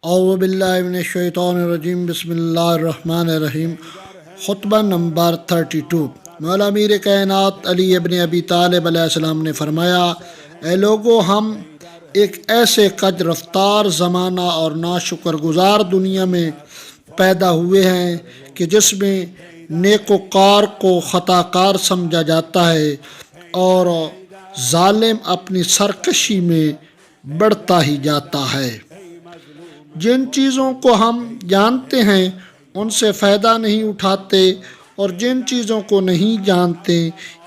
اعوذ باللہ من الشیطان الرجیم بسم اللہ الرحمن الرحیم۔ خطبہ نمبر 32۔ مولا امیر کائنات علی ابن ابی طالب علیہ السلام نے فرمایا، اے لوگو، ہم ایک ایسے کج رفتار زمانہ اور ناشکر گزار دنیا میں پیدا ہوئے ہیں کہ جس میں نیکوکار کو خطا کار سمجھا جاتا ہے اور ظالم اپنی سرکشی میں بڑھتا ہی جاتا ہے۔ جن چیزوں کو ہم جانتے ہیں ان سے فائدہ نہیں اٹھاتے، اور جن چیزوں کو نہیں جانتے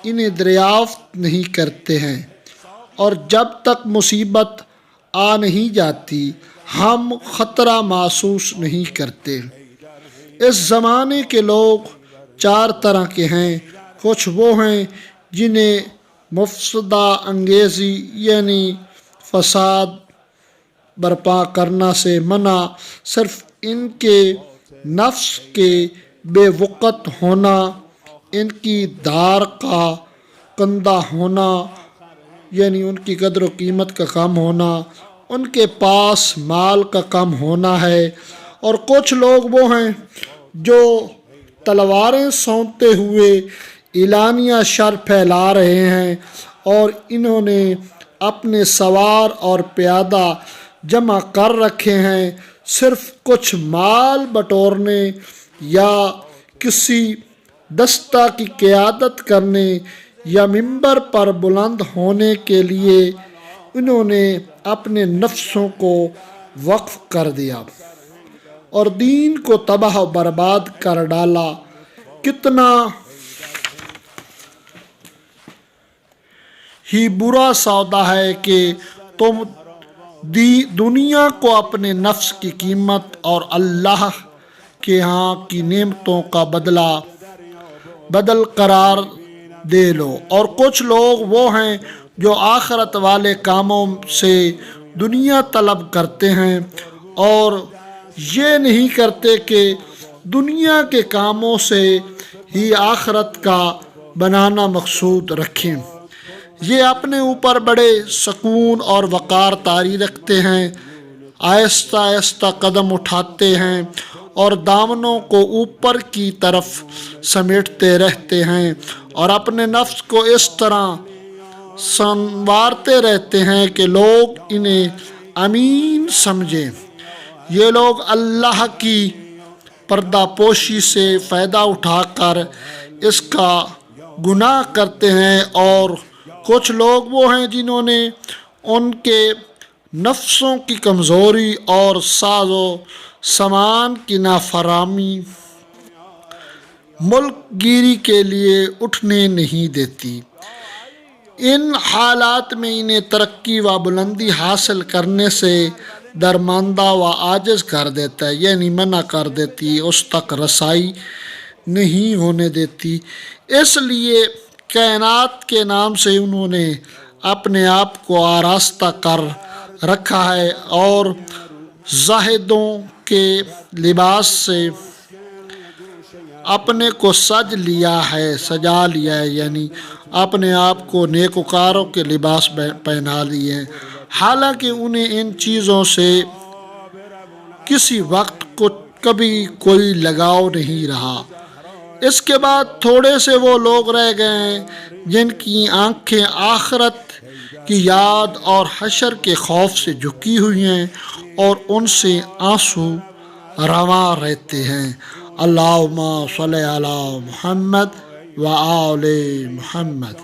انہیں دریافت نہیں کرتے ہیں، اور جب تک مصیبت آ نہیں جاتی ہم خطرہ محسوس نہیں کرتے۔ اس زمانے کے لوگ چار طرح کے ہیں۔ کچھ وہ ہیں جنہیں مفسدہ انگیزی یعنی فساد برپا کرنا سے منع صرف ان کے نفس کے بے وقت ہونا، ان کی دار کا کندہ ہونا یعنی ان کی قدر و قیمت کا کم ہونا، ان کے پاس مال کا کم ہونا ہے۔ اور کچھ لوگ وہ ہیں جو تلواریں سونتے ہوئے اعلانیہ شر پھیلا رہے ہیں، اور انہوں نے اپنے سوار اور پیادہ جمع کر رکھے ہیں صرف کچھ مال بٹورنے یا کسی دستہ کی قیادت کرنے یا منبر پر بلند ہونے کے لیے انہوں نے اپنے نفسوں کو وقف کر دیا اور دین کو تباہ و برباد کر ڈالا۔ کتنا ہی برا سودا ہے کہ تم دنیا کو اپنے نفس کی قیمت اور اللہ کے ہاں کی نعمتوں کا بدل قرار دے لو۔ اور کچھ لوگ وہ ہیں جو آخرت والے کاموں سے دنیا طلب کرتے ہیں اور یہ نہیں کرتے کہ دنیا کے کاموں سے ہی آخرت کا بنانا مقصود رکھیں۔ یہ اپنے اوپر بڑے سکون اور وقار طاری رکھتے ہیں، آہستہ آہستہ قدم اٹھاتے ہیں اور دامنوں کو اوپر کی طرف سمیٹتے رہتے ہیں، اور اپنے نفس کو اس طرح سنوارتے رہتے ہیں کہ لوگ انہیں امین سمجھیں۔ یہ لوگ اللہ کی پردہ پوشی سے فائدہ اٹھا کر اس کا گناہ کرتے ہیں، اور کچھ لوگ وہ ہیں جنہوں نے ان کے نفسوں کی کمزوری اور ساز و سامان کی نافرمانی ملک گیری کے لیے اٹھنے نہیں دیتی۔ ان حالات میں انہیں ترقی و بلندی حاصل کرنے سے درماندہ و عاجز کر دیتا ہے، یعنی منع کر دیتی، اس تک رسائی نہیں ہونے دیتی۔ اس لیے کائنات کے نام سے انہوں نے اپنے آپ کو آراستہ کر رکھا ہے اور زاہدوں کے لباس سے اپنے کو سجا لیا ہے، یعنی اپنے آپ کو نیکوکاروں کے لباس پہنا لیے ہیں، حالانکہ انہیں ان چیزوں سے کسی وقت کو کبھی کوئی لگاؤ نہیں رہا۔ اس کے بعد تھوڑے سے وہ لوگ رہ گئے ہیں جن کی آنکھیں آخرت کی یاد اور حشر کے خوف سے جھکی ہوئی ہیں اور ان سے آنسو رواں رہتے ہیں۔ اللہم صلی علی محمد و آل محمد۔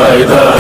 حیدر